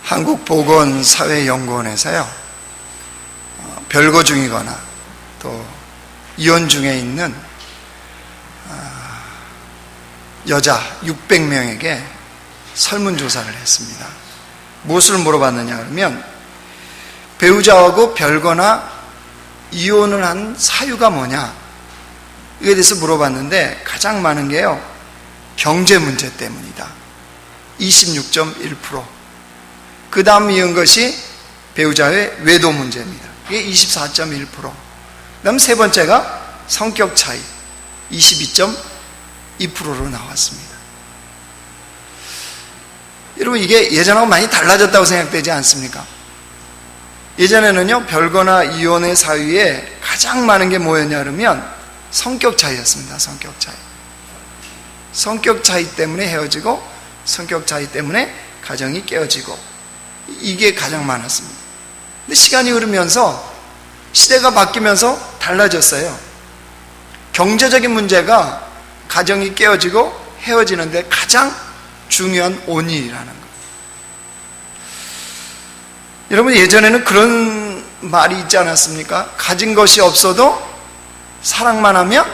한국보건사회연구원에서요, 별거 중이거나 또 이혼 중에 있는 여자 600명에게 설문조사를 했습니다. 무엇을 물어봤느냐 그러면 배우자하고 별거나 이혼을 한 사유가 뭐냐, 이에 대해서 물어봤는데 가장 많은 게요, 경제 문제 때문이다. 26.1%. 그 다음 이은 것이 배우자의 외도 문제입니다. 이게 24.1%. 그 다음 세 번째가 성격 차이, 22.2%로 나왔습니다. 여러분, 이게 예전하고 많이 달라졌다고 생각되지 않습니까? 예전에는요, 별거나 이혼의 사유에 가장 많은 게 뭐였냐 그러면 성격 차이였습니다. 성격 차이. 성격 차이 때문에 헤어지고, 성격 차이 때문에 가정이 깨어지고, 이게 가장 많았습니다. 근데 시간이 흐르면서, 시대가 바뀌면서 달라졌어요. 경제적인 문제가 가정이 깨어지고 헤어지는데 가장 중요한 원인이라는 것. 여러분, 예전에는 그런 말이 있지 않았습니까? 가진 것이 없어도 사랑만 하면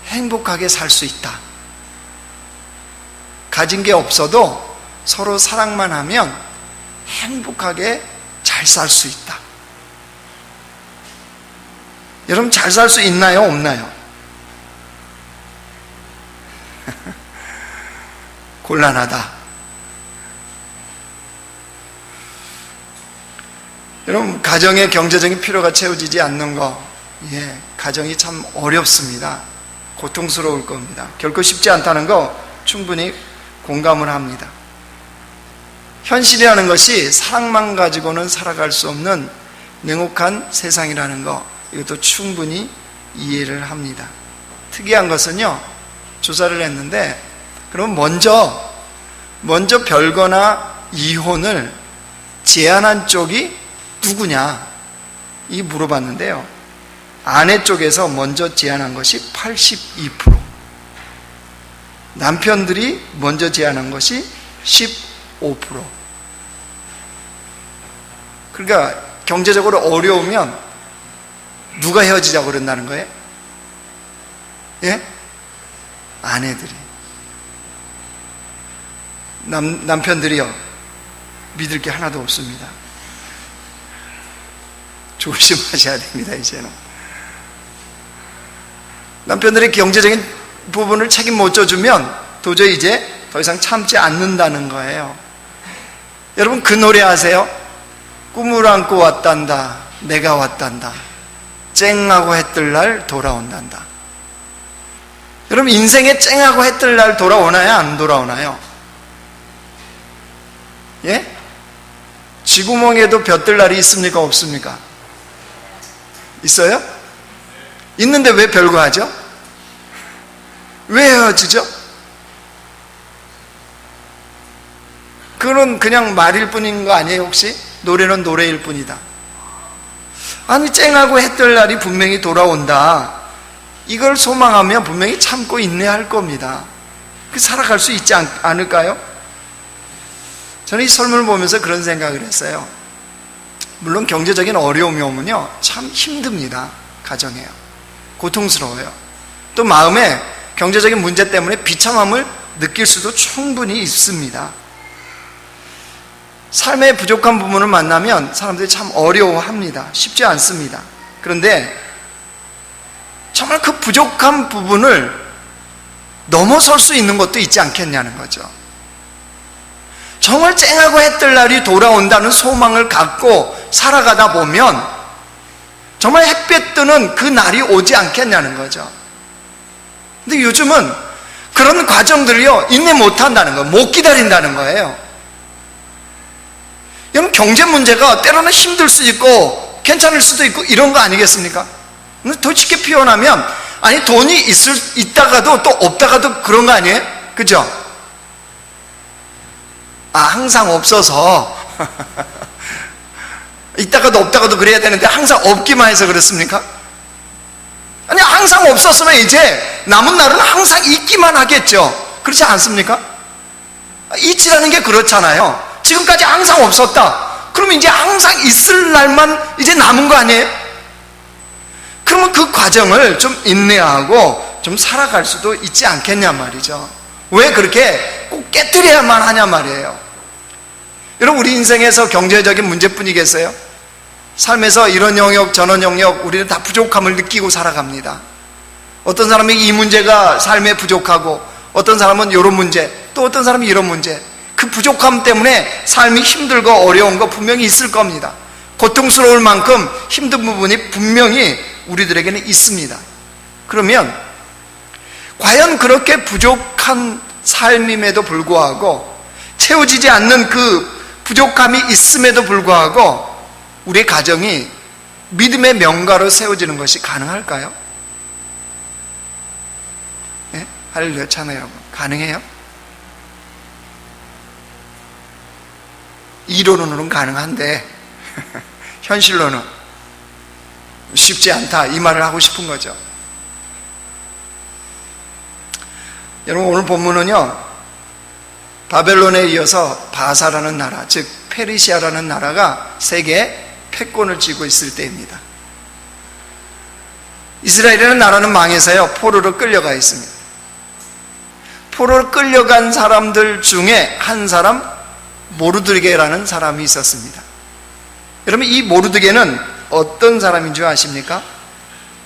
행복하게 살 수 있다. 가진 게 없어도 서로 사랑만 하면 행복하게 잘 살 수 있다. 여러분, 잘 살 수 있나요? 없나요? 곤란하다. 여러분, 가정의 경제적인 필요가 채워지지 않는 거, 가정이 참 어렵습니다. 고통스러울 겁니다. 결코 쉽지 않다는 거 충분히 공감을 합니다. 현실이라는 것이 사랑만 가지고는 살아갈 수 없는 냉혹한 세상이라는 거, 이것도 충분히 이해를 합니다. 특이한 것은요, 조사를 했는데, 그럼 먼저 별거나 이혼을 제안한 쪽이 누구냐, 이 물어봤는데요, 아내 쪽에서 먼저 제안한 것이 82%, 남편들이 먼저 제안한 것이 15%. 그러니까 경제적으로 어려우면 누가 헤어지자고 그런다는 거예요? 예? 아내들이. 남편들이요, 믿을 게 하나도 없습니다. 조심하셔야 됩니다. 이제는 남편들이 경제적인 부분을 책임 못 져주면 도저히 이제 더 이상 참지 않는다는 거예요. 여러분, 그 노래 아세요? 꿈을 안고 왔단다, 내가 왔단다, 쨍하고 해뜰 날 돌아온단다. 여러분, 인생에 쨍하고 해뜰 날 돌아오나요? 안 돌아오나요? 예? 쥐구멍에도 벼뜰 날이 있습니까? 없습니까? 있어요? 있는데 왜 별거 하죠? 왜 헤어지죠? 그건 그냥 말일 뿐인 거 아니에요? 혹시? 노래는 노래일 뿐이다. 아니, 쨍하고 해뜰 날이 분명히 돌아온다, 이걸 소망하면 분명히 참고 인내할 겁니다. 살아갈 수 있지 않을까요? 저는 이 설문을 보면서 그런 생각을 했어요. 물론 경제적인 어려움이 오면요, 참 힘듭니다. 가정에요. 고통스러워요. 또 마음에 경제적인 문제 때문에 비참함을 느낄 수도 충분히 있습니다. 삶의 부족한 부분을 만나면 사람들이 참 어려워합니다. 쉽지 않습니다. 그런데 정말 그 부족한 부분을 넘어설 수 있는 것도 있지 않겠냐는 거죠. 정말 쨍하고 해뜰 날이 돌아온다는 소망을 갖고 살아가다 보면 정말 햇볕 뜨는 그 날이 오지 않겠냐는 거죠. 근데 요즘은 그런 과정들이요, 인내 못한다는 거예요. 못 기다린다는 거예요. 여러분, 경제 문제가 때로는 힘들 수 있고 괜찮을 수도 있고 이런 거 아니겠습니까? 더 쉽게 표현하면, 아니, 돈이 있다가도 또 없다가도 그런 거 아니에요? 그죠? 항상 없어서 있다가도 없다가도 그래야 되는데 항상 없기만 해서 그렇습니까? 아니, 항상 없었으면 이제 남은 날은 항상 있기만 하겠죠. 그렇지 않습니까? 있지라는 게 그렇잖아요. 지금까지 항상 없었다. 그러면 이제 항상 있을 날만 이제 남은 거 아니에요? 그러면 그 과정을 좀 인내하고 좀 살아갈 수도 있지 않겠냐 말이죠. 왜 그렇게 꼭 깨뜨려야만 하냐 말이에요. 여러분, 우리 인생에서 경제적인 문제뿐이겠어요? 삶에서 이런 영역 저런 영역 우리는 다 부족함을 느끼고 살아갑니다. 어떤 사람이 이 문제가 삶에 부족하고, 어떤 사람은 이런 문제, 또 어떤 사람이 이런 문제, 그 부족함 때문에 삶이 힘들고 어려운 거 분명히 있을 겁니다. 고통스러울 만큼 힘든 부분이 분명히 우리들에게는 있습니다. 그러면 과연 그렇게 부족한 삶임에도 불구하고, 채워지지 않는 그 부족함이 있음에도 불구하고 우리 가정이 믿음의 명가로 세워지는 것이 가능할까요? 네? 할렐루야, 찬양하고 가능해요? 이론으로는 가능한데 현실로는 쉽지 않다, 이 말을 하고 싶은 거죠. 여러분, 오늘 본문은요, 바벨론에 이어서 바사라는 나라, 즉 페르시아라는 나라가 세계에 패권을 쥐고 있을 때입니다. 이스라엘이라는 나라는 망해서요, 포로로 끌려가 있습니다. 포로로 끌려간 사람들 중에 한 사람, 모르드게라는 사람이 있었습니다. 여러분, 이 모르드게는 어떤 사람인 줄 아십니까?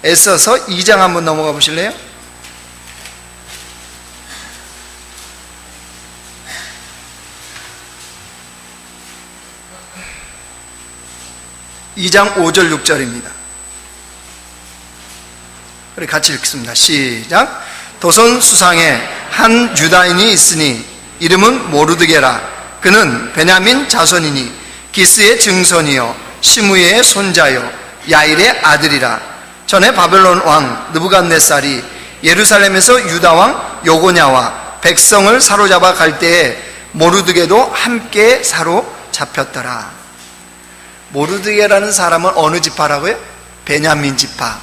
에서서 2장 한번 넘어가 보실래요? 2장 5절 6절입니다. 우리 같이 읽습니다. 시작. 도선 수상에 한 유다인이 있으니 이름은 모르드게라. 그는 베냐민 자손이니 기스의 증손이요 시므의 손자요 야일의 아들이라. 전에 바벨론 왕 느부갓네살이 예루살렘에서 유다 왕 요고냐와 백성을 사로잡아 갈 때에 모르드게도 함께 사로잡혔더라. 모르드게라는 사람은 어느 지파라고요? 베냐민 지파.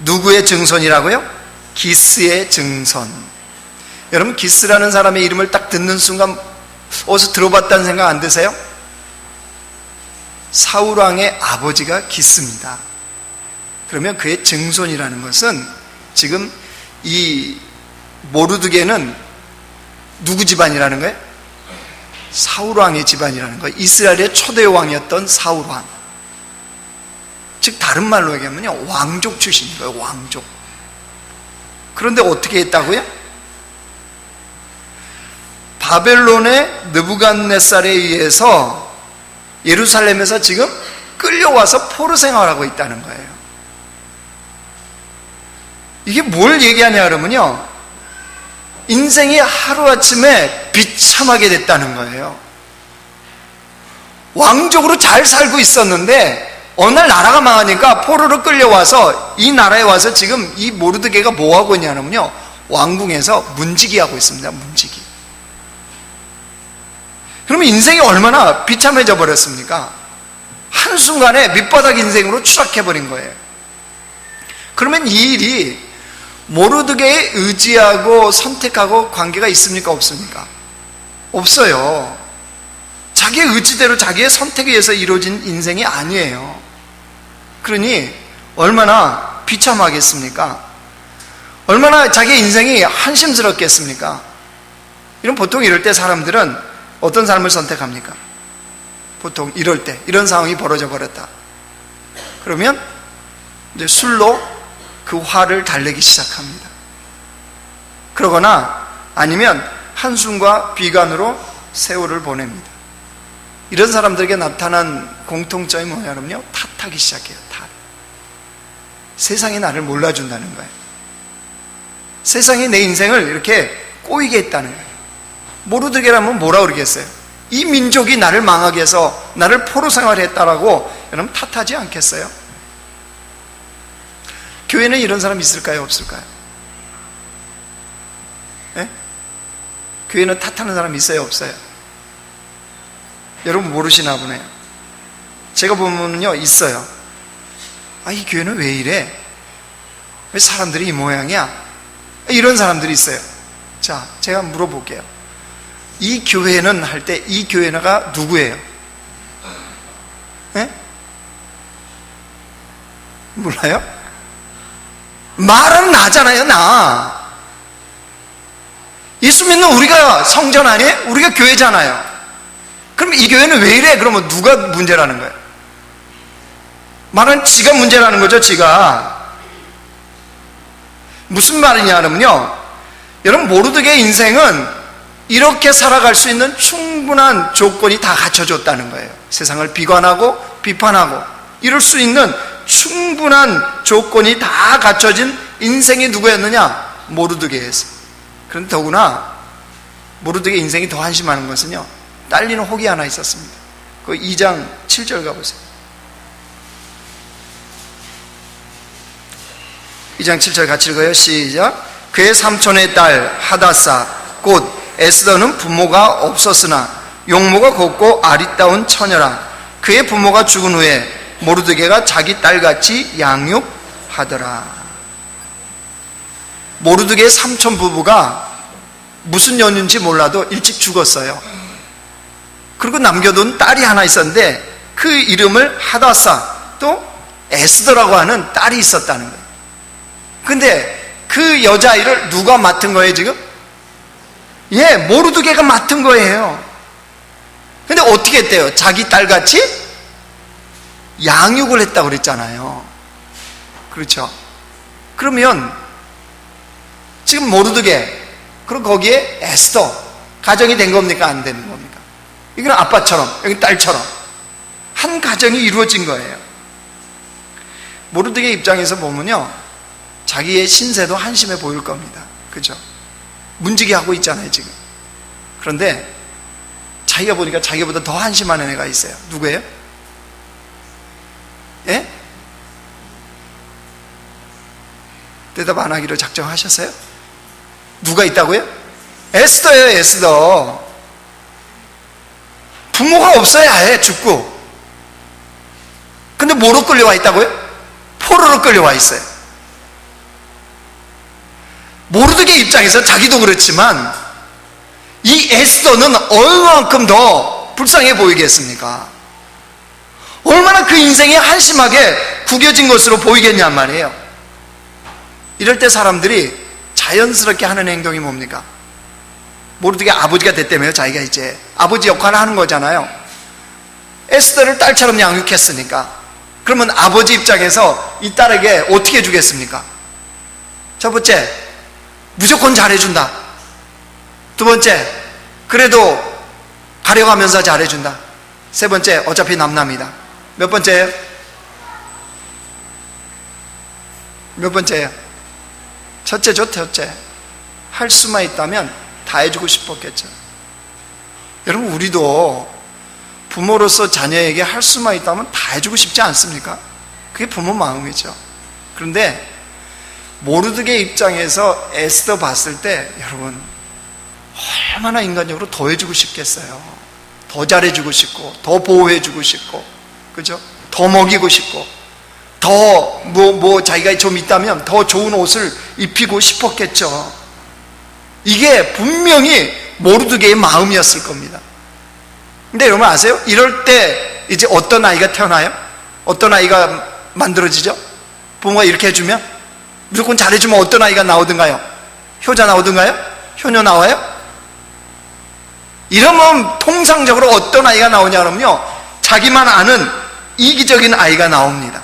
누구의 증손이라고요? 기스의 증손. 여러분, 기스라는 사람의 이름을 딱 듣는 순간 어디서 들어봤다는 생각 안 드세요? 사울왕의 아버지가 기스입니다. 그러면 그의 증손이라는 것은, 지금 이 모르드게는 누구 집안이라는 거예요? 사울왕의 집안이라는 거예요. 이스라엘의 초대 왕이었던 사울왕. 즉 다른 말로 얘기하면요, 왕족 출신인 거예요. 왕족. 그런데 어떻게 했다고요? 바벨론의 느부갓네살에 의해서 예루살렘에서 지금 끌려와서 포로 생활하고 있다는 거예요. 이게 뭘 얘기하냐 그러면요, 인생이 하루아침에 비참하게 됐다는 거예요. 왕족으로 잘 살고 있었는데 어느 날 나라가 망하니까 포로로 끌려와서 이 나라에 와서 지금 이 모르드게가 뭐하고 있냐면요, 왕궁에서 문지기하고 있습니다. 문지기. 그러면 인생이 얼마나 비참해져 버렸습니까? 한순간에 밑바닥 인생으로 추락해버린 거예요. 그러면 이 일이 모르드게의 의지하고 선택하고 관계가 있습니까? 없습니까? 없어요. 자기의 의지대로 자기의 선택에 의해서 이루어진 인생이 아니에요. 그러니 얼마나 비참하겠습니까? 얼마나 자기의 인생이 한심스럽겠습니까? 이런, 보통 이럴 때 사람들은 어떤 삶을 선택합니까? 보통 이럴 때, 이런 상황이 벌어져 버렸다. 그러면 이제 술로 그 화를 달래기 시작합니다. 그러거나 아니면 한숨과 비관으로 세월을 보냅니다. 이런 사람들에게 나타난 공통점이 뭐냐면요, 탓하기 시작해요. 탓. 세상이 나를 몰라준다는 거예요. 세상이 내 인생을 이렇게 꼬이게 했다는 거예요. 모르드게라면 뭐라 그러겠어요? 이 민족이 나를 망하게 해서 나를 포로 생활했다라고 여러분 탓하지 않겠어요? 교회는 이런 사람 있을까요? 없을까요? 네? 교회는 탓하는 사람 있어요? 없어요? 여러분 모르시나 보네요. 제가 보면요, 있어요. 아, 이 교회는 왜 이래? 왜 사람들이 이 모양이야? 이런 사람들이 있어요. 자, 제가 물어볼게요. 이 교회는 할 때 이 교회가 누구예요? 예? 몰라요? 말은 나잖아요, 나. 예수 믿는 우리가 성전 아니에요? 우리가 교회잖아요. 그럼 이 교회는 왜 이래? 그러면 누가 문제라는 거예요? 말은 지가 문제라는 거죠, 지가. 무슨 말이냐면요, 여러분 모르드게의 인생은 이렇게 살아갈 수 있는 충분한 조건이 다 갖춰졌다는 거예요. 세상을 비관하고 비판하고 이럴 수 있는 충분한 조건이 다 갖춰진 인생이 누구였느냐? 모르드게였어요. 그런데 더구나 모르드게 인생이 더 한심한 것은요, 딸리는 혹이 하나 있었습니다. 그 2장 7절 가보세요. 2장 7절 같이 읽어요. 시작. 그의 삼촌의 딸 하다사 곧 에스더는 부모가 없었으나 용모가 곱고 아리따운 처녀라. 그의 부모가 죽은 후에 모르드게가 자기 딸같이 양육하더라. 모르드게의 삼촌 부부가 무슨 연유인지 몰라도 일찍 죽었어요. 그리고 남겨둔 딸이 하나 있었는데 그 이름을 하다사 또 에스더라고 하는 딸이 있었다는 거예요. 근데 그 여자아이를 누가 맡은 거예요 지금? 예, 모르드게가 맡은 거예요. 근데 어떻게 했대요? 자기 딸같이 양육을 했다고 그랬잖아요. 그렇죠? 그러면 지금 모르드게 그리고 거기에 에스더 가정이 된 겁니까? 안 되는 겁니까? 이건 아빠처럼 여기 딸처럼 한 가정이 이루어진 거예요. 모르드게 입장에서 보면요, 자기의 신세도 한심해 보일 겁니다. 그죠? 문지기 하고 있잖아요 지금. 그런데 자기가 보니까 자기보다 더 한심한 애가 있어요. 누구예요? 예? 대답 안 하기로 작정하셨어요? 누가 있다고요? 에스더예요. 에스더. 부모가 없어야 해, 죽고. 근데 뭐로 끌려와 있다고요? 포로로 끌려와 있어요. 모르드게 입장에서 자기도 그렇지만 이 에스더는 얼마만큼 더 불쌍해 보이겠습니까? 얼마나 그 인생이 한심하게 구겨진 것으로 보이겠냔 말이에요. 이럴 때 사람들이 자연스럽게 하는 행동이 뭡니까? 모르드게 아버지가 됐다며요. 자기가 이제 아버지 역할을 하는 거잖아요. 에스더를 딸처럼 양육했으니까. 그러면 아버지 입장에서 이 딸에게 어떻게 주겠습니까? 첫 번째, 무조건 잘해준다. 두 번째, 그래도 가려가면서 잘해준다. 세 번째, 어차피 남남이다. 몇 번째예요? 몇 번째예요? 첫째죠, 첫째. 할 수만 있다면 다 해주고 싶었겠죠. 여러분, 우리도 부모로서 자녀에게 할 수만 있다면 다 해주고 싶지 않습니까? 그게 부모 마음이죠. 그런데 모르드게 입장에서 에스더 봤을 때 여러분 얼마나 인간적으로 더 해주고 싶겠어요. 더 잘해주고 싶고 더 보호해주고 싶고, 그죠? 더 먹이고 싶고 더 자기가 좀 있다면 더 좋은 옷을 입히고 싶었겠죠. 이게 분명히 모르드게의 마음이었을 겁니다. 근데 여러분 아세요? 이럴 때 이제 어떤 아이가 태어나요? 어떤 아이가 만들어지죠? 부모가 이렇게 해주면 무조건 잘해주면 어떤 아이가 나오든가요? 효자 나오든가요? 효녀 나와요? 이러면 통상적으로 어떤 아이가 나오냐 그러면요, 자기만 아는 이기적인 아이가 나옵니다.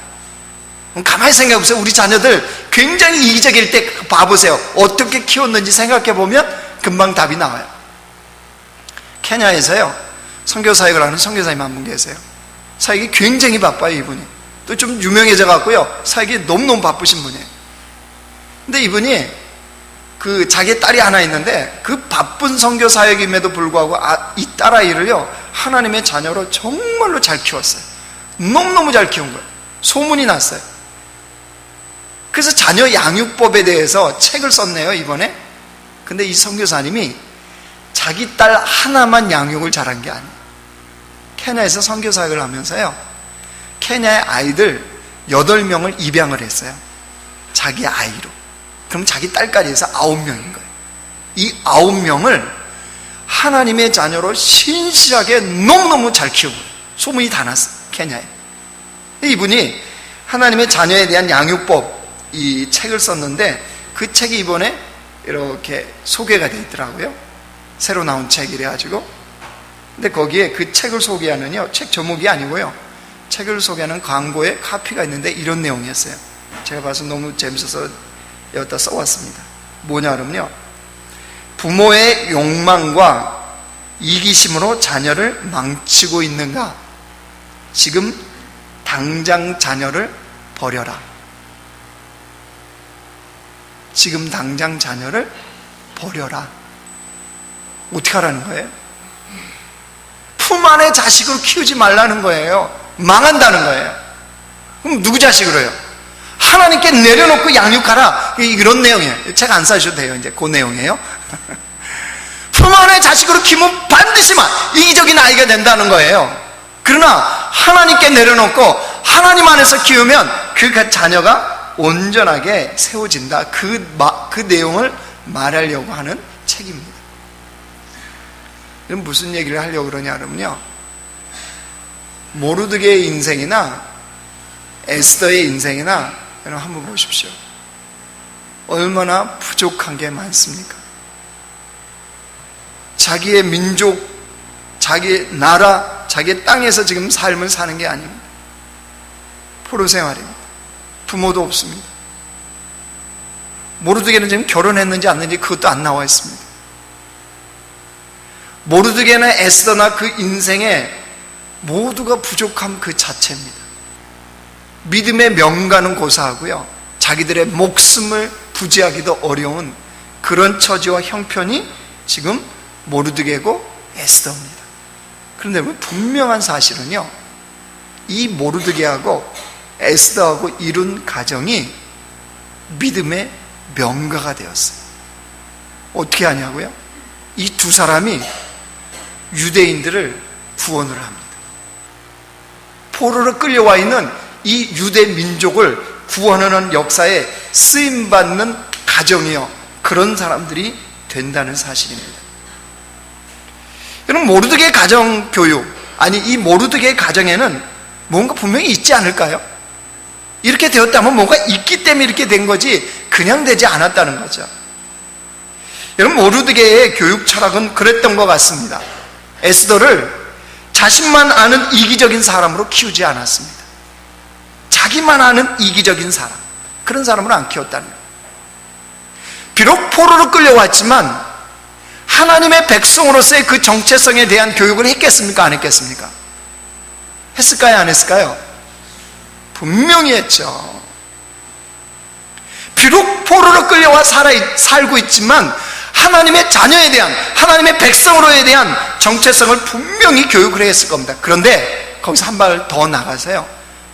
가만히 생각해 보세요. 우리 자녀들 굉장히 이기적일 때 봐보세요. 어떻게 키웠는지 생각해 보면 금방 답이 나와요. 케냐에서요, 선교사역을 하는 선교사님 한 분 계세요. 사역이 굉장히 바빠요. 이분이 또 좀 유명해져 갖고요, 사역이 너무너무 바쁘신 분이에요. 근데 이분이 그 자기 딸이 하나 있는데 그 바쁜 선교 사역임에도 불구하고 이 딸아이를요 하나님의 자녀로 정말로 잘 키웠어요. 너무너무 잘 키운 거예요. 소문이 났어요. 그래서 자녀 양육법에 대해서 책을 썼네요 이번에. 근데 이 선교사님이 자기 딸 하나만 양육을 잘한 게 아니에요. 케냐에서 선교 사역을 하면서요, 케냐의 아이들 8명을 입양을 했어요. 자기 아이로. 그럼 자기 딸까지 해서 9명인 거예요. 이 9명을 하나님의 자녀로 신실하게 너무너무 잘 키우고 소문이 다 났어, 케냐에. 이분이 하나님의 자녀에 대한 양육법 이 책을 썼는데 그 책이 이번에 이렇게 소개가 되어 있더라고요. 새로 나온 책이래 가지고. 근데 거기에 그 책을 소개하는요, 책 제목이 아니고요, 책을 소개하는 광고에 카피가 있는데 이런 내용이었어요. 제가 봐서 너무 재밌어서 여기다 써왔습니다. 뭐냐면요, 부모의 욕망과 이기심으로 자녀를 망치고 있는가? 지금 당장 자녀를 버려라. 지금 당장 자녀를 버려라. 어떻게 하라는 거예요? 품 안에 자식으로 키우지 말라는 거예요. 망한다는 거예요. 그럼 누구 자식으로 해요? 하나님께 내려놓고 양육하라. 이런 내용이에요. 책 안 사셔도 돼요. 이제 그 내용이에요. 품 안에 자식으로 키우면 반드시 이기적인 아이가 된다는 거예요. 그러나 하나님께 내려놓고 하나님 안에서 키우면 그 자녀가 온전하게 세워진다. 그 내용을 말하려고 하는 책입니다. 그럼 무슨 얘기를 하려고 그러냐면요, 모르드게의 인생이나 에스더의 인생이나 여러분 한번 보십시오. 얼마나 부족한 게 많습니까? 자기의 민족, 자기의 나라, 자기의 땅에서 지금 삶을 사는 게 아닙니다. 포로 생활입니다. 부모도 없습니다. 모르드게는 지금 결혼했는지 안 했는지 그것도 안 나와 있습니다. 모르드게나 에스더나 그 인생에 모두가 부족함 그 자체입니다. 믿음의 명가는 고사하고요, 자기들의 목숨을 부지하기도 어려운 그런 처지와 형편이 지금 모르드게고 에스더입니다. 그런데 분명한 사실은요, 이 모르드게하고 에스더하고 이룬 가정이 믿음의 명가가 되었어요. 어떻게 하냐고요? 이 두 사람이 유대인들을 구원을 합니다. 포로로 끌려와 있는 이 유대 민족을 구원하는 역사에 쓰임받는 가정이요, 그런 사람들이 된다는 사실입니다. 여러분, 모르드게 가정 교육, 아니 이 모르드게 가정에는 뭔가 분명히 있지 않을까요? 이렇게 되었다면 뭔가 있기 때문에 이렇게 된 거지 그냥 되지 않았다는 거죠. 여러분, 모르드게의 교육 철학은 그랬던 것 같습니다. 에스더를 자신만 아는 이기적인 사람으로 키우지 않았습니다. 자기만 아는 이기적인 사람, 그런 사람으로 안 키웠다는 거예요. 비록 포로로 끌려왔지만 하나님의 백성으로서의 그 정체성에 대한 교육을 했겠습니까? 안 했겠습니까? 했을까요? 안 했을까요? 분명히 했죠. 비록 포로로 끌려와 살고 있지만 하나님의 자녀에 대한, 하나님의 백성으로에 대한 정체성을 분명히 교육을 했을 겁니다. 그런데 거기서 한 발 더 나가서요,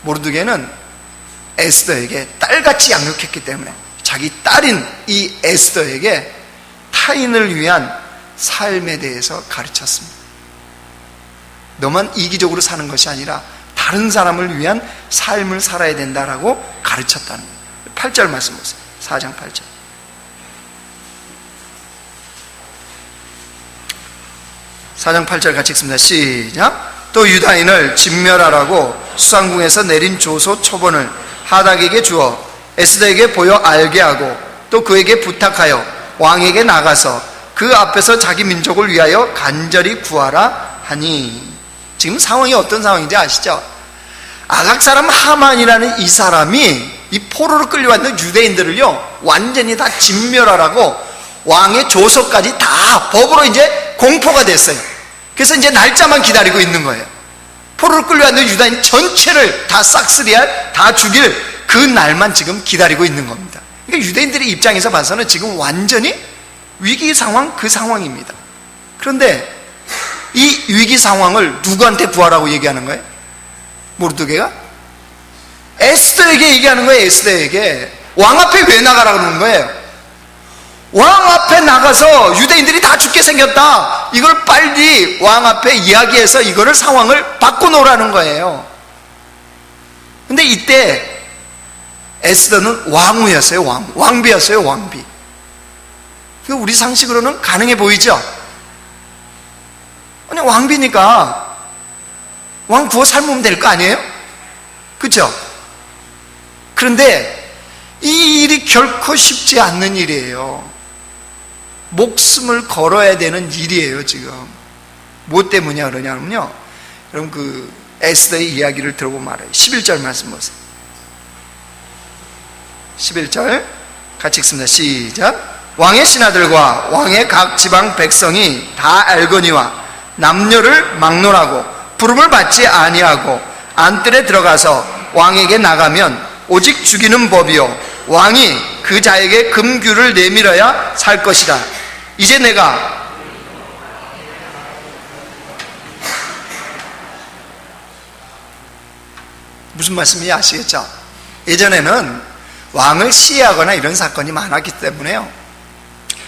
모르드게는 에스더에게 딸같이 양육했기 때문에 자기 딸인 이 에스더에게 타인을 위한 삶에 대해서 가르쳤습니다. 너만 이기적으로 사는 것이 아니라 다른 사람을 위한 삶을 살아야 된다라고 가르쳤다는 거예요. 8절 말씀 보세요. 4장 8절. (4장 8절) 같이 읽습니다. 시작. 또 유다인을 진멸하라고 수상궁에서 내린 조소 초본을 하닥에게 주어 에스더에게 보여 알게 하고 또 그에게 부탁하여 왕에게 나가서 그 앞에서 자기 민족을 위하여 간절히 구하라 하니. 지금 상황이 어떤 상황인지 아시죠? 아각 사람 하만이라는 이 사람이 이 포로로 끌려왔는 유대인들을요 완전히 다 진멸하라고 왕의 조서까지 다 법으로 이제 공포가 됐어요. 그래서 이제 날짜만 기다리고 있는 거예요. 포로로 끌려왔는 유다인 전체를 다 싹쓸이할, 다 죽일 그 날만 지금 기다리고 있는 겁니다. 그러니까 유대인들의 입장에서 봐서는 지금 완전히 위기 상황, 그 상황입니다. 그런데 이 위기 상황을 누구한테 구하라고 얘기하는 거예요? 모르드게가? 에스더에게 얘기하는 거예요. 에스더에게. 왕 앞에 왜 나가라 그러는 거예요? 왕 앞에 나가서 유대인들이 다 죽게 생겼다, 이걸 빨리 왕 앞에 이야기해서 이거를 상황을 바꿔놓으라는 거예요. 근데 이때 에스더는 왕후였어요. 왕비였어요. 왕비. 우리 상식으로는 가능해 보이죠? 아니, 왕비니까 왕 구워 삶으면 될 거 아니에요? 그렇죠? 그런데 이 일이 결코 쉽지 않는 일이에요. 목숨을 걸어야 되는 일이에요. 지금 뭐 때문이냐 그러냐면요, 여러분 그 에스더의 이야기를 들어보면 알아요. 11절 말씀 보세요. 11절 같이 읽습니다. 시작. 왕의 신하들과 왕의 각 지방 백성이 다 알거니와 남녀를 막론하고 부름을 받지 아니하고 안뜰에 들어가서 왕에게 나가면 오직 죽이는 법이요 왕이 그 자에게 금규를 내밀어야 살 것이다. 이제 내가 무슨 말씀인지 아시겠죠? 예전에는 왕을 시해하거나 이런 사건이 많았기 때문에요,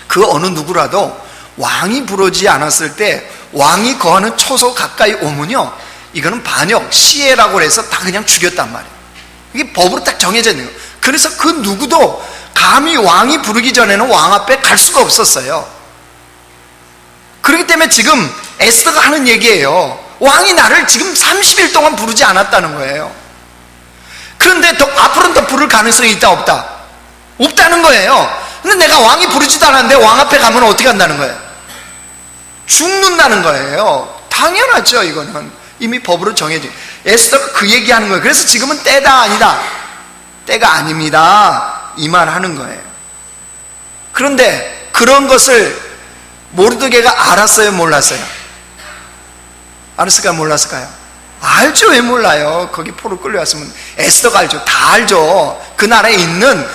그 어느 누구라도 왕이 부르지 않았을 때 왕이 거하는 처소 가까이 오면요, 이거는 반역, 시해라고 해서 다 그냥 죽였단 말이에요. 이게 법으로 딱 정해져 있는 거예요. 그래서 그 누구도 감히 왕이 부르기 전에는 왕 앞에 갈 수가 없었어요. 그렇기 때문에 지금 에스더가 하는 얘기예요. 왕이 나를 지금 30일 동안 부르지 않았다는 거예요. 그런데 앞으로는 더 부를 가능성이 있다 없다? 없다는 거예요. 근데 내가 왕이 부르지도 않았는데 왕 앞에 가면 어떻게 한다는 거예요? 죽는다는 거예요. 당연하죠. 이거는 이미 법으로 정해진, 에스더가 그 얘기하는 거예요. 그래서 지금은 때다 아니다, 때가 아닙니다, 이 말 하는 거예요. 그런데 그런 것을 모르드게가 알았어요, 몰랐어요? 알았을까요, 몰랐을까요? 알죠. 왜 몰라요? 거기 포로 끌려왔으면 에스더가 알죠. 다 알죠. 그 나라에 있는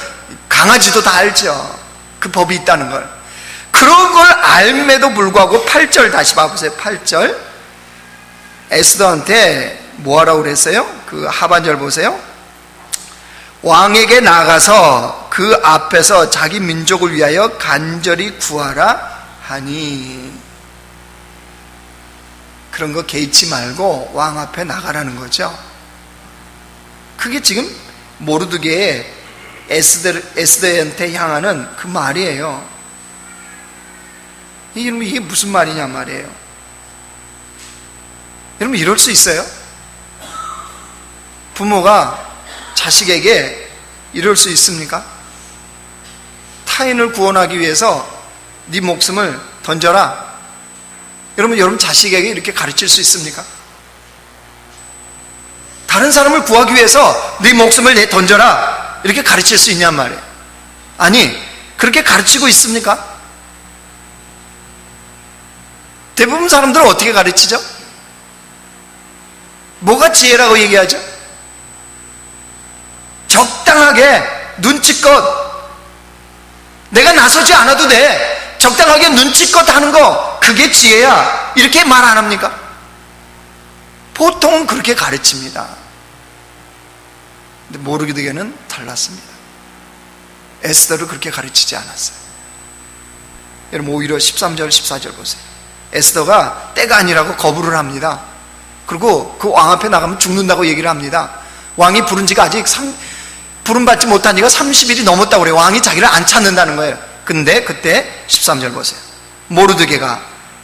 강아지도 다 알죠. 그 법이 있다는 걸. 그런 걸 알면에도 불구하고 8절 다시 봐보세요. 8절 에스더한테 뭐하라고 그랬어요? 그 하반절 보세요. 왕에게 나가서 그 앞에서 자기 민족을 위하여 간절히 구하라 하니, 그런 거 개의치 말고 왕 앞에 나가라는 거죠. 그게 지금 모르드게의 에스더한테 향하는 그 말이에요. 이게 무슨 말이냐 말이에요. 여러분, 이럴 수 있어요? 부모가 자식에게 이럴 수 있습니까? 타인을 구원하기 위해서 네 목숨을 던져라. 여러분 자식에게 이렇게 가르칠 수 있습니까? 다른 사람을 구하기 위해서 네 목숨을 던져라, 이렇게 가르칠 수 있냔 말이에요. 아니, 그렇게 가르치고 있습니까? 대부분 사람들은 어떻게 가르치죠? 뭐가 지혜라고 얘기하죠? 적당하게 눈치껏, 내가 나서지 않아도 돼, 적당하게 눈치껏 하는 거, 그게 지혜야, 이렇게 말 안 합니까? 보통은 그렇게 가르칩니다. 근데 모르드게는 달랐습니다. 에스더를 그렇게 가르치지 않았어요. 여러분, 오히려 13절 14절 보세요. 에스더가 때가 아니라고 거부를 합니다. 그리고 그 왕 앞에 나가면 죽는다고 얘기를 합니다. 왕이 부른 지가 아직 부름받지 못한 지가 30일이 넘었다고 그래요. 왕이 자기를 안 찾는다는 거예요. 근데 그때 13절 보세요. 모르드게가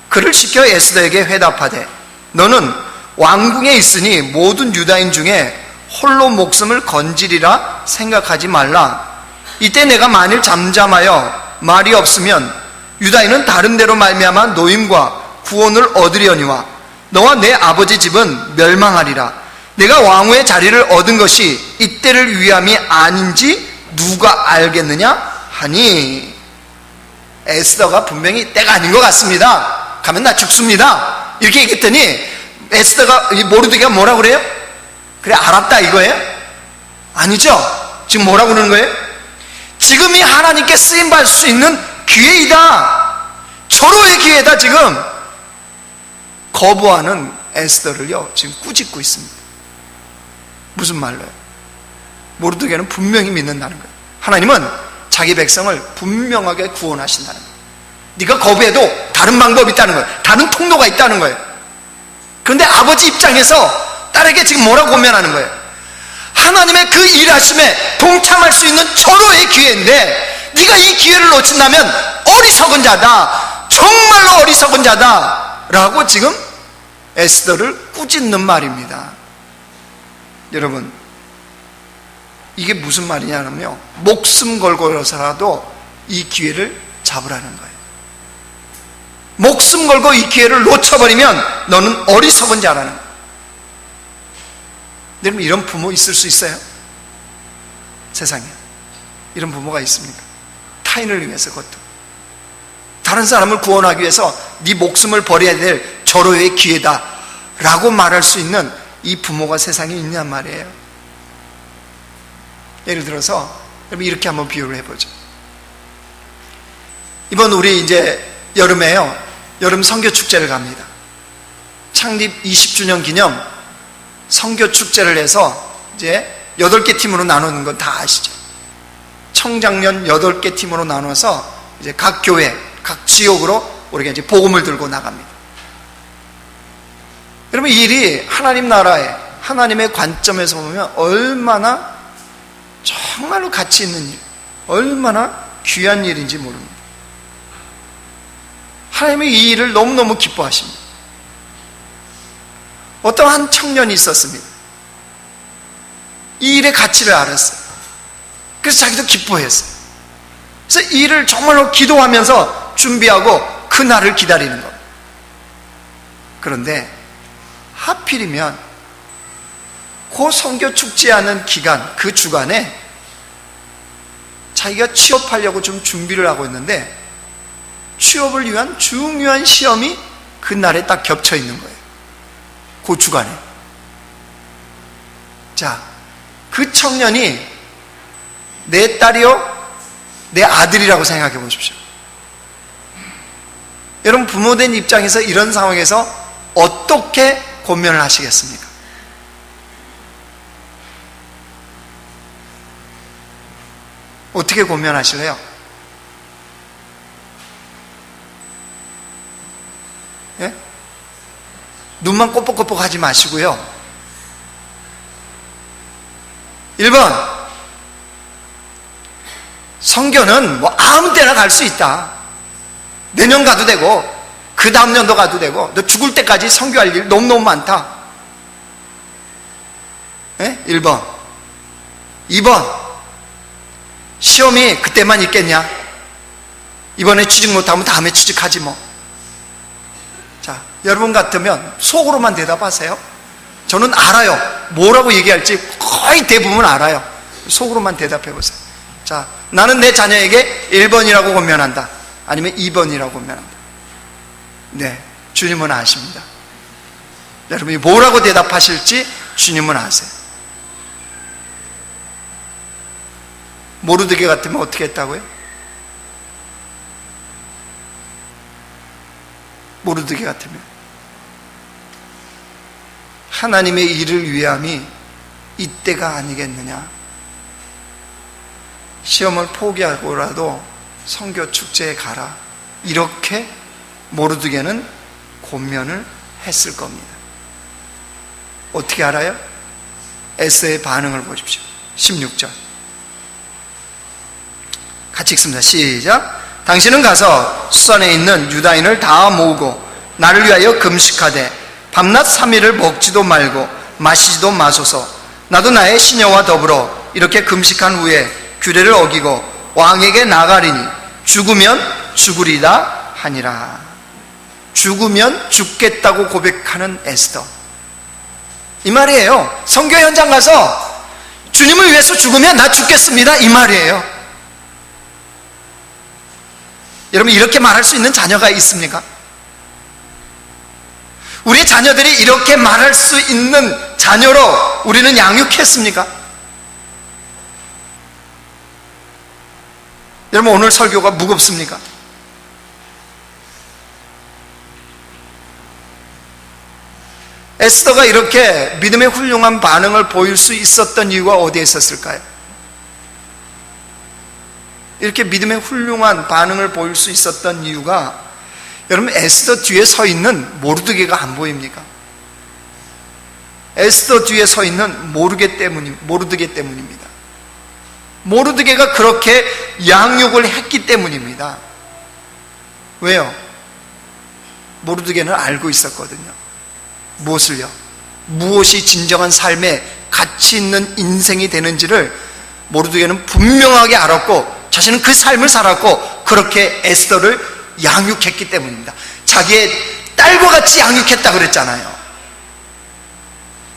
그를 시켜 에스더에게 회답하되, 너는 왕궁에 있으니 모든 유다인 중에 홀로 목숨을 건지리라 생각하지 말라. 이때 내가 만일 잠잠하여 말이 없으면 유다인은 다른 데로 말미암아 노임과 구원을 얻으려니와 너와 내 아버지 집은 멸망하리라. 내가 왕후의 자리를 얻은 것이 이때를 위함이 아닌지 누가 알겠느냐 하니, 에스더가 분명히 때가 아닌 것 같습니다, 가면 나 죽습니다, 이렇게 얘기했더니 에스더가, 모르드게가 뭐라고 그래요? 그래, 알았다 이거예요? 아니죠. 지금 뭐라고 그러는 거예요? 지금이 하나님께 쓰임받을 수 있는 기회이다, 절호의 기회다. 지금 거부하는 에스더를요 지금 꾸짖고 있습니다. 무슨 말로요? 모르드게는 분명히 믿는다는 거예요. 하나님은 자기 백성을 분명하게 구원하신다는 거예요. 네가 거부해도 다른 방법이 있다는 거예요. 다른 통로가 있다는 거예요. 그런데 아버지 입장에서 딸에게 지금 뭐라고 고면하는 거예요? 하나님의 그 일하심에 동참할 수 있는 절호의 기회인데, 네가 이 기회를 놓친다면 어리석은 자다, 정말로 어리석은 자다 라고 지금 에스더를 꾸짖는 말입니다. 여러분, 이게 무슨 말이냐면요, 목숨 걸고서라도 이 기회를 잡으라는 거예요. 목숨 걸고 이 기회를 놓쳐버리면 너는 어리석은 자라는 거예요. 여러분, 이런 부모 있을 수 있어요? 세상에 이런 부모가 있습니까? 타인을 위해서, 그것도 다른 사람을 구원하기 위해서 네 목숨을 버려야 될 절호의 기회다 라고 말할 수 있는 이 부모가 세상에 있냔 말이에요. 예를 들어서 여러분, 이렇게 한번 비유를 해보죠. 이번 우리 이제 여름에요, 여름 선교 축제를 갑니다. 창립 20주년 기념 선교 축제를 해서 이제 8개 팀으로 나누는 건 다 아시죠? 청장년 8개 팀으로 나눠서 이제 각 교회, 각 지역으로 우리가 이제 복음을 들고 나갑니다. 여러분, 이 일이 하나님 나라에, 하나님의 관점에서 보면 얼마나 정말로 가치 있는 일, 얼마나 귀한 일인지 모릅니다. 하나님이 이 일을 너무너무 기뻐하십니다. 어떤 한 청년이 있었습니다. 이 일의 가치를 알았어요. 그래서 자기도 기뻐했어요. 그래서 이 일을 정말로 기도하면서 준비하고 그 날을 기다리는 겁니다. 그런데 하필이면 그 선교 축제하는 기간, 그 주간에 자기가 취업하려고 좀 준비를 하고 있는데 취업을 위한 중요한 시험이 그 날에 딱 겹쳐 있는 거예요. 그 주간에. 자, 그 청년이 내 딸이요, 내 아들이라고 생각해 보십시오. 여러분, 부모된 입장에서 이런 상황에서 어떻게 권면을 하시겠습니까? 어떻게 권면하실래요? 예? 눈만 꼬뻑꼬뻑 하지 마시고요. 1번, 선교는 뭐 아무 때나 갈 수 있다. 내년 가도 되고 그 다음 년도 가도 되고 너 죽을 때까지 선교할 일 너무너무 많다. 예? 1번. 2번, 시험이 그때만 있겠냐? 이번에 취직 못하면 다음에 취직하지 뭐. 자, 여러분 같으면 속으로만 대답하세요. 저는 알아요. 뭐라고 얘기할지 거의 대부분 알아요. 속으로만 대답해 보세요. 자, 나는 내 자녀에게 1번이라고 권면한다. 아니면 2번이라고 권면한다. 네, 주님은 아십니다. 여러분이 뭐라고 대답하실지 주님은 아세요. 모르드게 같으면 어떻게 했다고요? 모르드게 같으면 하나님의 일을 위함이 이때가 아니겠느냐. 시험을 포기하고라도 선교 축제에 가라. 이렇게 모르드게는 권면을 했을 겁니다. 어떻게 알아요? 에스더의 반응을 보십시오. 16절 같이 읽습니다. 시작. 당신은 가서 수산에 있는 유다인을 다 모으고 나를 위하여 금식하되 밤낮 3일을 먹지도 말고 마시지도 마소서. 나도 나의 시녀와 더불어 이렇게 금식한 후에 규례를 어기고 왕에게 나가리니 죽으면 죽으리다 하니라. 죽으면 죽겠다고 고백하는 에스더. 이 말이에요. 선교 현장 가서 주님을 위해서 죽으면 나 죽겠습니다, 이 말이에요. 여러분, 이렇게 말할 수 있는 자녀가 있습니까? 우리 자녀들이 이렇게 말할 수 있는 자녀로 우리는 양육했습니까? 여러분, 오늘 설교가 무겁습니까? 에스더가 이렇게 믿음의 훌륭한 반응을 보일 수 있었던 이유가 어디에 있었을까요? 이렇게 믿음의 훌륭한 반응을 보일 수 있었던 이유가, 여러분, 에스더 뒤에 서 있는 모르드게가 안 보입니까? 에스더 뒤에 서 있는 모르드게 때문입니다. 모르드게가 그렇게 양육을 했기 때문입니다. 왜요? 모르드게는 알고 있었거든요. 무엇을요? 무엇이 진정한 삶의 가치 있는 인생이 되는지를 모르드게는 분명하게 알았고 자신은 그 삶을 살았고 그렇게 에스더를 양육했기 때문입니다. 자기의 딸과 같이 양육했다 그랬잖아요.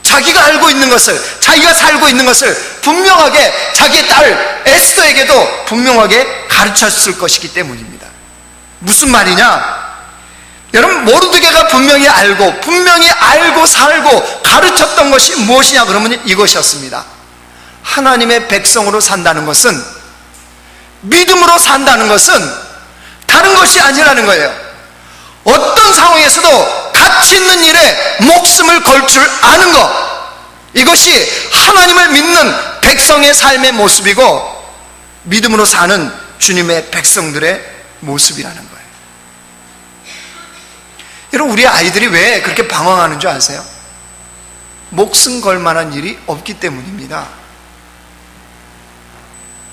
자기가 알고 있는 것을, 자기가 살고 있는 것을 분명하게 자기의 딸 에스더에게도 분명하게 가르쳤을 것이기 때문입니다. 무슨 말이냐? 여러분, 모르드게가 분명히 알고 살고 가르쳤던 것이 무엇이냐 그러면 이것이었습니다. 하나님의 백성으로 산다는 것은, 믿음으로 산다는 것은 다른 것이 아니라는 거예요. 어떤 상황에서도 가치 있는 일에 목숨을 걸 줄 아는 것, 이것이 하나님을 믿는 백성의 삶의 모습이고 믿음으로 사는 주님의 백성들의 모습이라는 거예요. 여러분, 우리 아이들이 왜 그렇게 방황하는 줄 아세요? 목숨 걸 만한 일이 없기 때문입니다.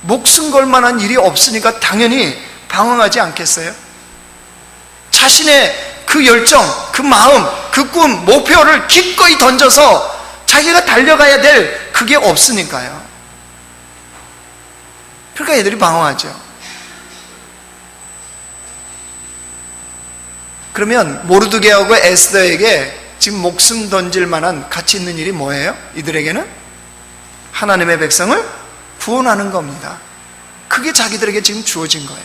목숨 걸 만한 일이 없으니까 당연히 방황하지 않겠어요? 자신의 그 열정, 그 마음, 그 꿈, 목표를 기꺼이 던져서 자기가 달려가야 될 그게 없으니까요. 그러니까 애들이 방황하죠. 그러면 모르드게하고 에스더에게 지금 목숨 던질 만한 가치 있는 일이 뭐예요? 이들에게는 하나님의 백성을 구원하는 겁니다. 그게 자기들에게 지금 주어진 거예요.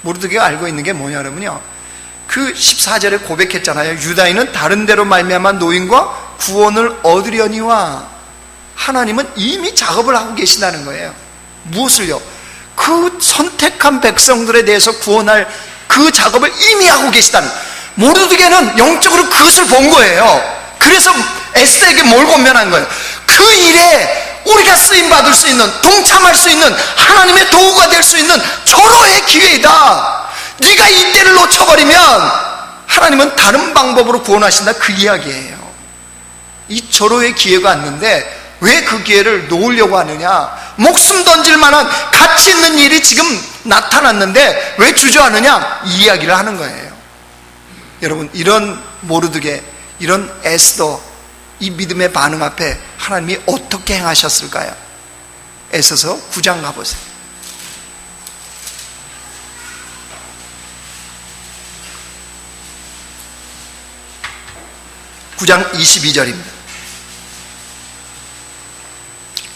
모르드게가 알고 있는 게 뭐냐면요, 그 14절에 고백했잖아요. 유다인은 다른 데로 말미암아 노임과 구원을 얻으려니와, 하나님은 이미 작업을 하고 계신다는 거예요. 무엇을요? 그 선택한 백성들에 대해서 구원할 그 작업을 이미 하고 계시다는 거예요. 모르드게는 영적으로 그것을 본 거예요. 그래서 에스더에게 뭘 권면한 거예요? 그 일에 우리가 쓰임받을 수 있는, 동참할 수 있는, 하나님의 도구가 될 수 있는 절호의 기회이다. 네가 이때를 놓쳐버리면 하나님은 다른 방법으로 구원하신다, 그 이야기예요. 이 절호의 기회가 왔는데 왜 그 기회를 놓으려고 하느냐? 목숨 던질 만한 가치 있는 일이 지금 나타났는데 왜 주저하느냐? 이 이야기를 하는 거예요. 여러분, 이런 모르드게, 이런 에스더, 이 믿음의 반응 앞에 하나님이 어떻게 행하셨을까요? 에스더 9장 가보세요. 9장 22절입니다.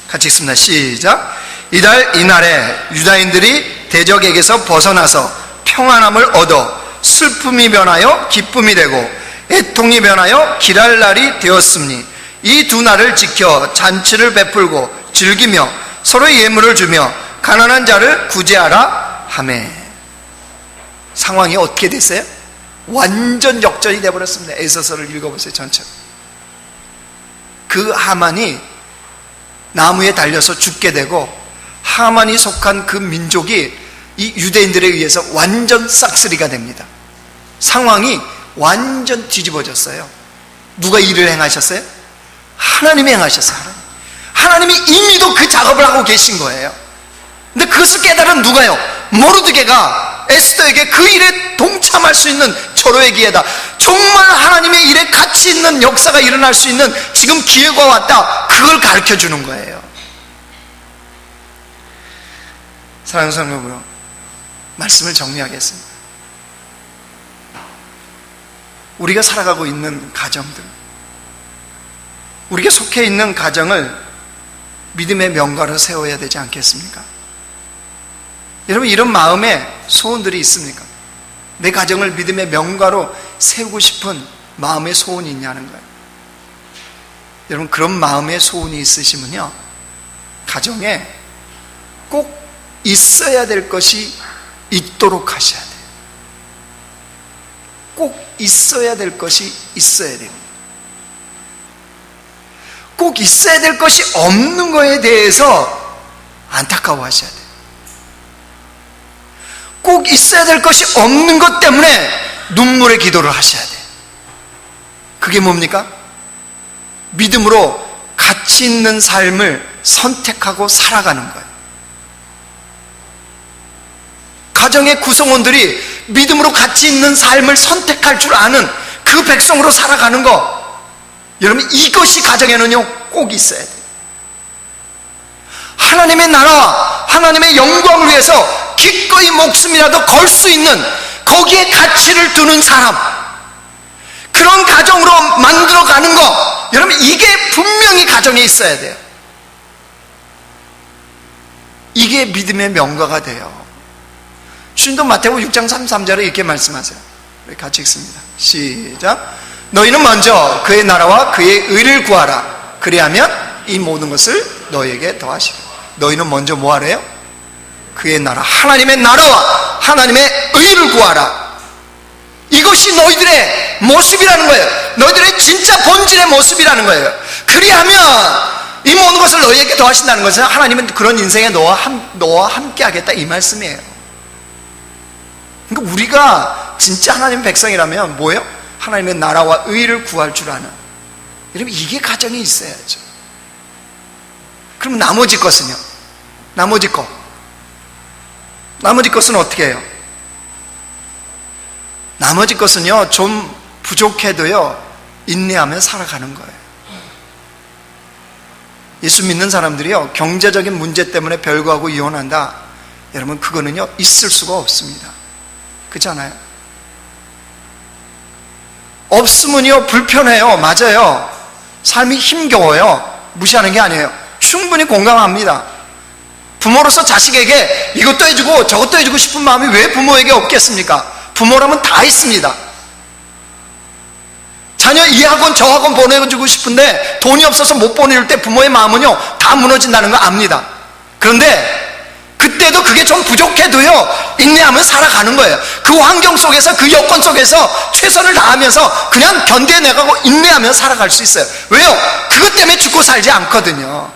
같이 읽습니다. 시작. 이달 이날에 유다인들이 대적에게서 벗어나서 평안함을 얻어 슬픔이 변하여 기쁨이 되고 애통이 변하여 기랄 날이 되었으니 이 두 날을 지켜 잔치를 베풀고 즐기며 서로 예물을 주며 가난한 자를 구제하라 하매. 상황이 어떻게 됐어요? 완전 역전이 되어버렸습니다. 에스더서를 읽어보세요. 전체로. 그 하만이 나무에 달려서 죽게 되고, 하만이 속한 그 민족이 이 유대인들에 의해서 완전 싹쓸이가 됩니다. 상황이 완전 뒤집어졌어요. 누가 일을 행하셨어요? 하나님이 행하셨어요. 하나님이 이미도 그 작업을 하고 계신 거예요. 근데 그것을 깨달은 누가요? 모르드게가 에스더에게 그 일에 동참할 수 있는 절호의 기회다, 정말 하나님의 일에 가치 있는 역사가 일어날 수 있는 지금 기회가 왔다, 그걸 가르쳐 주는 거예요. 사랑하는 성도 여러분, 말씀을 정리하겠습니다. 우리가 살아가고 있는 가정들, 우리가 속해 있는 가정을 믿음의 명가로 세워야 되지 않겠습니까? 여러분, 이런 마음에 소원들이 있습니까? 내 가정을 믿음의 명가로 세우고 싶은 마음의 소원이 있냐는 거예요. 여러분, 그런 마음의 소원이 있으시면요, 가정에 꼭 있어야 될 것이 있도록 하셔야 돼요. 꼭 있어야 될 것이 있어야 됩니다. 꼭 있어야 될 것이 없는 거에 대해서 안타까워하셔야 돼요. 꼭 있어야 될 것이 없는 것 때문에 눈물의 기도를 하셔야 돼요. 그게 뭡니까? 믿음으로 가치 있는 삶을 선택하고 살아가는 거예요. 가정의 구성원들이 믿음으로 가치 있는 삶을 선택할 줄 아는 그 그 백성으로 살아가는 거, 여러분 이것이 가정에는요 꼭 있어야 돼요. 하나님의 나라와 하나님의 영광을 위해서 기꺼이 목숨이라도 걸 수 있는, 거기에 가치를 두는 사람, 그런 가정으로 만들어가는 거, 여러분 이게 분명히 가정에 있어야 돼요. 이게 믿음의 명가가 돼요. 주님도 마태복음 6장 33절에 이렇게 말씀하세요. 우리 같이 읽습니다. 시작. 너희는 먼저 그의 나라와 그의 의를 구하라. 그리하면 이 모든 것을 너희에게 더하시리라. 너희는 먼저 뭐 하래요? 그의 나라, 하나님의 나라와 하나님의 의를 구하라. 이것이 너희들의 모습이라는 거예요. 너희들의 진짜 본질의 모습이라는 거예요. 그리하면 이 모든 것을 너희에게 더하신다는 것은 하나님은 그런 인생에 너와 함께 하겠다 이 말씀이에요. 그러니까 우리가 진짜 하나님 백성이라면 뭐예요? 하나님의 나라와 의를 구할 줄 아는, 여러분 이게 가정이 있어야죠. 그럼 나머지 것은요? 나머지 것은 어떻게 해요? 나머지 것은요 좀 부족해도요 인내하며 살아가는 거예요. 예수 믿는 사람들이요 경제적인 문제 때문에 별거하고 이혼한다, 여러분 그거는요 있을 수가 없습니다. 그렇지 않아요? 없으면요 불편해요. 맞아요. 삶이 힘겨워요. 무시하는 게 아니에요. 충분히 공감합니다. 부모로서 자식에게 이것도 해주고 저것도 해주고 싶은 마음이 왜 부모에게 없겠습니까? 부모라면 다 있습니다. 자녀 이 학원 저 학원 보내주고 싶은데 돈이 없어서 못 보낼 때 부모의 마음은요 다 무너진다는 거 압니다. 그런데 그때도 그게 좀 부족해도요 인내하며 살아가는 거예요. 그 환경 속에서, 그 여건 속에서 최선을 다하면서 그냥 견뎌내가고 인내하며 살아갈 수 있어요. 왜요? 그것 때문에 죽고 살지 않거든요.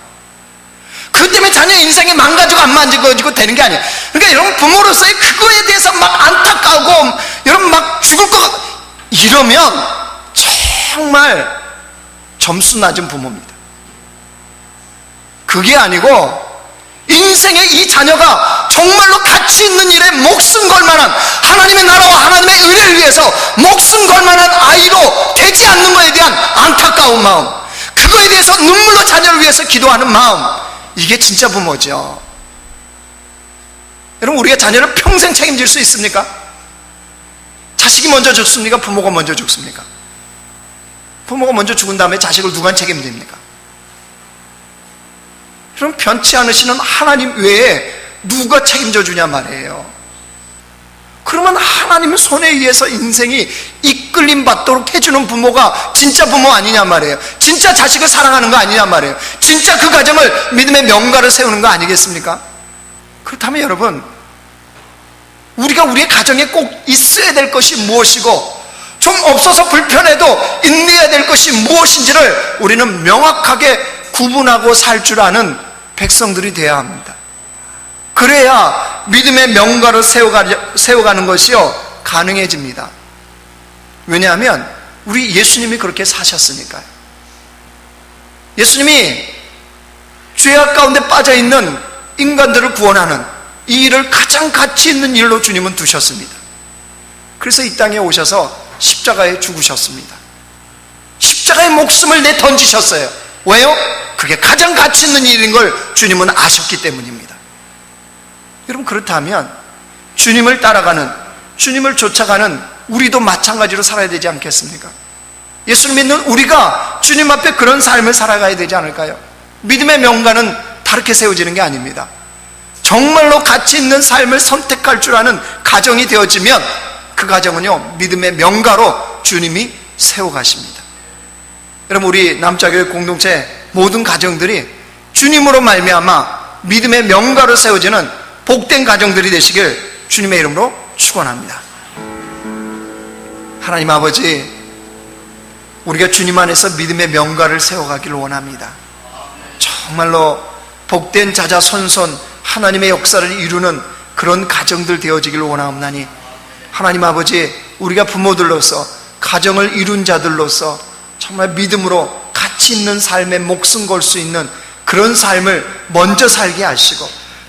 그것 때문에 자녀 인생이 망가지고 안 만지고 되는 게 아니에요. 그러니까 여러분 부모로서의 그거에 대해서 막 안타까우고 여러분 막 죽을 것 같고 이러면 정말 점수 낮은 부모입니다. 그게 아니고 인생의 이 자녀가 정말로 가치 있는 일에 목숨 걸 만한, 하나님의 나라와 하나님의 의를 위해서 목숨 걸 만한 아이로 되지 않는 것에 대한 안타까운 마음, 그거에 대해서 눈물로 자녀를 위해서 기도하는 마음, 이게 진짜 부모죠. 여러분 우리가 자녀를 평생 책임질 수 있습니까? 자식이 먼저 죽습니까? 부모가 먼저 죽습니까? 부모가 먼저 죽은 다음에 자식을 누가 책임집니까? 그럼 변치 않으시는 하나님 외에 누가 책임져 주냐 말이에요. 그러면 하나님의 손에 의해서 인생이 이끌림 받도록 해주는 부모가 진짜 부모 아니냐 말이에요. 진짜 자식을 사랑하는 거 아니냐 말이에요. 진짜 그 가정을 믿음의 명가를 세우는 거 아니겠습니까? 그렇다면 여러분, 우리가 우리의 가정에 꼭 있어야 될 것이 무엇이고 좀 없어서 불편해도 인내해야 될 것이 무엇인지를 우리는 명확하게 구분하고 살 줄 아는 백성들이 되어야 합니다. 그래야 믿음의 명가를 세워가는 것이요 가능해집니다. 왜냐하면 우리 예수님이 그렇게 사셨으니까요. 예수님이 죄악 가운데 빠져있는 인간들을 구원하는 이 일을 가장 가치 있는 일로 주님은 두셨습니다. 그래서 이 땅에 오셔서 십자가에 죽으셨습니다. 십자가의 목숨을 내던지셨어요. 왜요? 그게 가장 가치 있는 일인 걸 주님은 아셨기 때문입니다. 여러분 그렇다면 주님을 따라가는, 주님을 쫓아가는 우리도 마찬가지로 살아야 되지 않겠습니까? 예수를 믿는 우리가 주님 앞에 그런 삶을 살아가야 되지 않을까요? 믿음의 명가는 다르게 세워지는 게 아닙니다. 정말로 가치 있는 삶을 선택할 줄 아는 가정이 되어지면 그 가정은요 믿음의 명가로 주님이 세워가십니다. 여러분 우리 남자교회 공동체 모든 가정들이 주님으로 말미암아 믿음의 명가로 세워지는 복된 가정들이 되시길 주님의 이름으로 축원합니다. 하나님 아버지, 우리가 주님 안에서 믿음의 명가를 세워가기를 원합니다. 정말로 복된 자자손손 하나님의 역사를 이루는 그런 가정들 되어지기를 원하옵나니 하나님 아버지, 우리가 부모들로서 가정을 이룬 자들로서 정말 믿음으로 가치 있는 삶에 목숨 걸 수 있는 그런 삶을 먼저 살게 하시고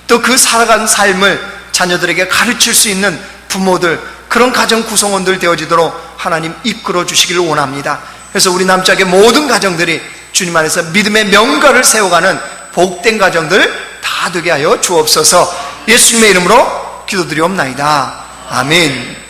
또 그 살아간 삶을 자녀들에게 가르칠 수 있는 부모들, 그런 가정 구성원들 되어지도록 하나님 이끌어 주시기를 원합니다. 그래서 우리 남짝의 모든 가정들이 주님 안에서 믿음의 명가를 세워가는 복된 가정들 다 되게 하여 주옵소서. 예수님의 이름으로 기도드리옵나이다. 아멘.